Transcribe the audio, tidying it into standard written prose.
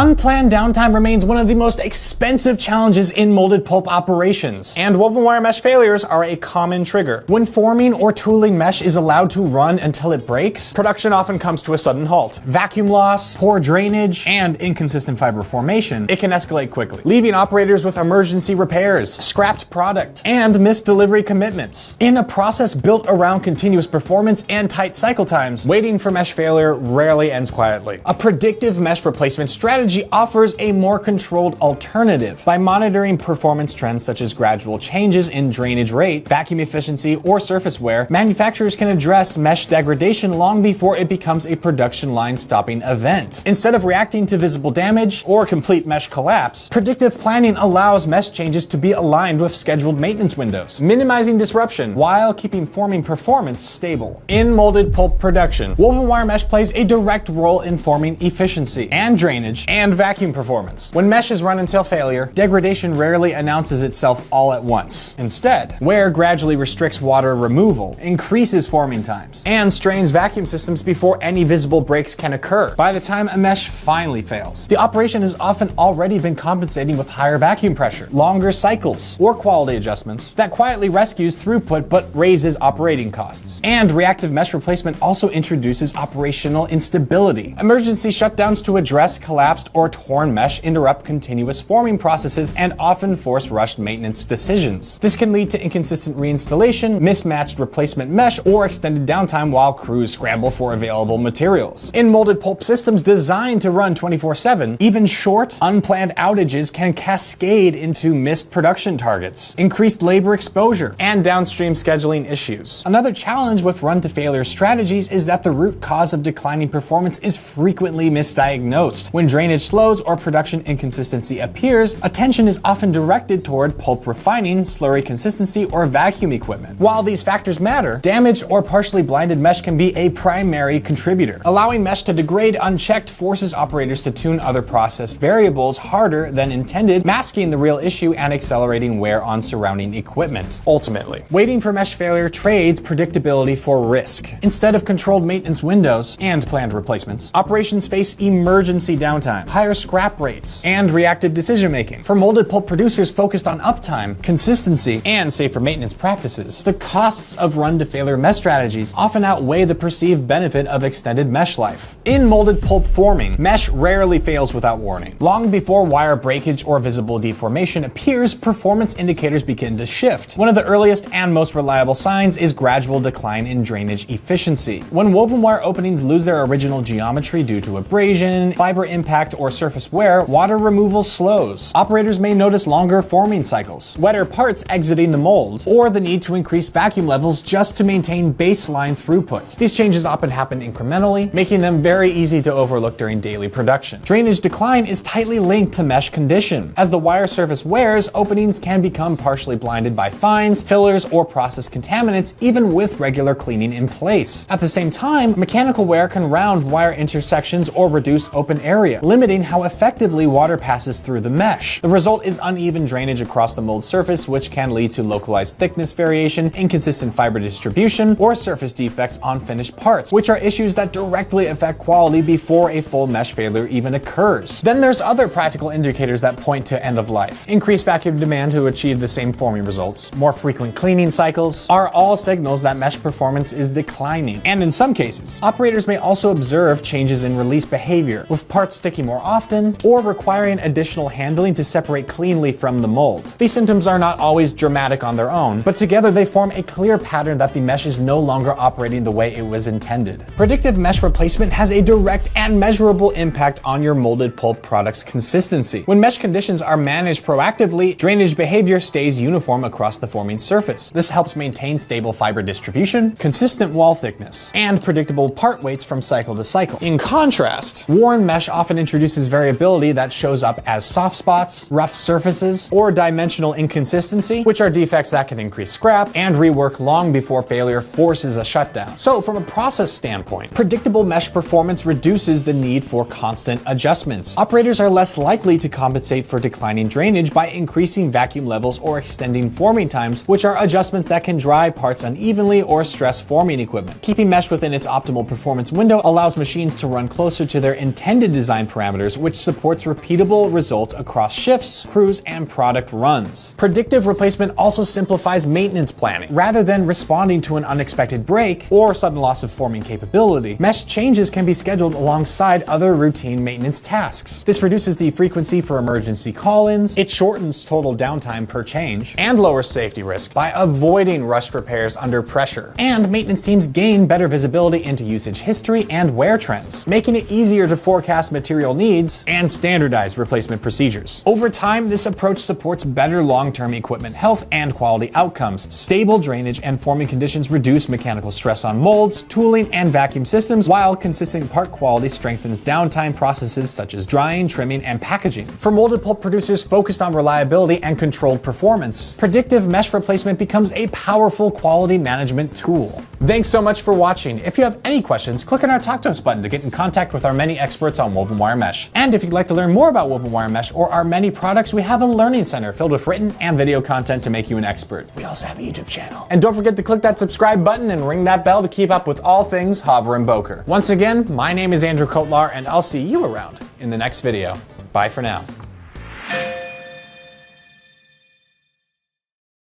Unplanned downtime remains one of the most expensive challenges in molded pulp operations, and woven wire mesh failures are a common trigger. When forming or tooling mesh is allowed to run until it breaks, production often comes to a sudden halt. Vacuum loss, poor drainage, and inconsistent fiber formation, it can escalate quickly, leaving operators with emergency repairs, scrapped product, and missed delivery commitments. In a process built around continuous performance and tight cycle times, waiting for mesh failure rarely ends quietly. A predictive mesh replacement strategy offers a more controlled alternative. By monitoring performance trends such as gradual changes in drainage rate, vacuum efficiency, or surface wear, manufacturers can address mesh degradation long before it becomes a production line stopping event. Instead of reacting to visible damage or complete mesh collapse, predictive planning allows mesh changes to be aligned with scheduled maintenance windows, minimizing disruption while keeping forming performance stable. In molded pulp production, woven wire mesh plays a direct role in forming efficiency and drainage and vacuum performance. When mesh is run until failure, degradation rarely announces itself all at once. Instead, wear gradually restricts water removal, increases forming times, and strains vacuum systems before any visible breaks can occur. By the time a mesh finally fails, the operation has often already been compensating with higher vacuum pressure, longer cycles, or quality adjustments that quietly rescues throughput but raises operating costs. And reactive mesh replacement also introduces operational instability. Emergency shutdowns to address collapsed or torn mesh interrupt continuous forming processes and often force rushed maintenance decisions. This can lead to inconsistent reinstallation, mismatched replacement mesh, or extended downtime while crews scramble for available materials. In molded pulp systems designed to run 24/7, even short, unplanned outages can cascade into missed production targets, increased labor exposure, and downstream scheduling issues. Another challenge with run-to-failure strategies is that the root cause of declining performance is frequently misdiagnosed. When drainage slows or production inconsistency appears, attention is often directed toward pulp refining, slurry consistency, or vacuum equipment. While these factors matter, damaged or partially blinded mesh can be a primary contributor. Allowing mesh to degrade unchecked forces operators to tune other process variables harder than intended, masking the real issue and accelerating wear on surrounding equipment. Ultimately, waiting for mesh failure trades predictability for risk. Instead of controlled maintenance windows and planned replacements, operations face emergency downtime, higher scrap rates, and reactive decision-making. For molded pulp producers focused on uptime, consistency, and safer maintenance practices, the costs of run-to-failure mesh strategies often outweigh the perceived benefit of extended mesh life. In molded pulp forming, mesh rarely fails without warning. Long before wire breakage or visible deformation appears, performance indicators begin to shift. One of the earliest and most reliable signs is gradual decline in drainage efficiency. When woven wire openings lose their original geometry due to abrasion, fiber impact, or surface wear, water removal slows. Operators may notice longer forming cycles, wetter parts exiting the mold, or the need to increase vacuum levels just to maintain baseline throughput. These changes often happen incrementally, making them very easy to overlook during daily production. Drainage decline is tightly linked to mesh condition. As the wire surface wears, openings can become partially blinded by fines, fillers, or process contaminants, even with regular cleaning in place. At the same time, mechanical wear can round wire intersections or reduce open area, limiting how effectively water passes through the mesh. The result is uneven drainage across the mold surface, which can lead to localized thickness variation, inconsistent fiber distribution, or surface defects on finished parts, which are issues that directly affect quality before a full mesh failure even occurs. Then there's other practical indicators that point to end of life. Increased vacuum demand to achieve the same forming results, more frequent cleaning cycles, are all signals that mesh performance is declining. And in some cases, operators may also observe changes in release behavior, with parts sticking more often or requiring additional handling to separate cleanly from the mold. These symptoms are not always dramatic on their own, but together they form a clear pattern that the mesh is no longer operating the way it was intended. Predictive mesh replacement has a direct and measurable impact on your molded pulp product's consistency. When mesh conditions are managed proactively, drainage behavior stays uniform across the forming surface. This helps maintain stable fiber distribution, consistent wall thickness, and predictable part weights from cycle to cycle. In contrast, worn mesh often introduces variability that shows up as soft spots, rough surfaces, or dimensional inconsistency, which are defects that can increase scrap and rework long before failure forces a shutdown. So from a process standpoint, predictable mesh performance reduces the need for constant adjustments. Operators are less likely to compensate for declining drainage by increasing vacuum levels or extending forming times, which are adjustments that can dry parts unevenly or stress forming equipment. Keeping mesh within its optimal performance window allows machines to run closer to their intended design parameters parameters, which supports repeatable results across shifts, crews, and product runs. Predictive replacement also simplifies maintenance planning. Rather than responding to an unexpected break or sudden loss of forming capability, mesh changes can be scheduled alongside other routine maintenance tasks. This reduces the frequency for emergency call-ins, it shortens total downtime per change, and lowers safety risk by avoiding rushed repairs under pressure. And maintenance teams gain better visibility into usage history and wear trends, making it easier to forecast material needs and standardize replacement procedures. Over time, this approach supports better long-term equipment health and quality outcomes. Stable drainage and forming conditions reduce mechanical stress on molds, tooling, and vacuum systems, while consistent part quality strengthens downtime processes such as drying, trimming, and packaging. For molded pulp producers focused on reliability and controlled performance, predictive mesh replacement becomes a powerful quality management tool. Thanks so much for watching. If you have any questions, click on our Talk to Us button to get in contact with our many experts on woven wire mesh. And if you'd like to learn more about woven wire mesh or our many products, we have a learning center filled with written and video content to make you an expert. We also have a YouTube channel. And don't forget to click that subscribe button and ring that bell to keep up with all things Hover and Boker. Once again, my name is Andrew Kotlar, and I'll see you around in the next video. Bye for now.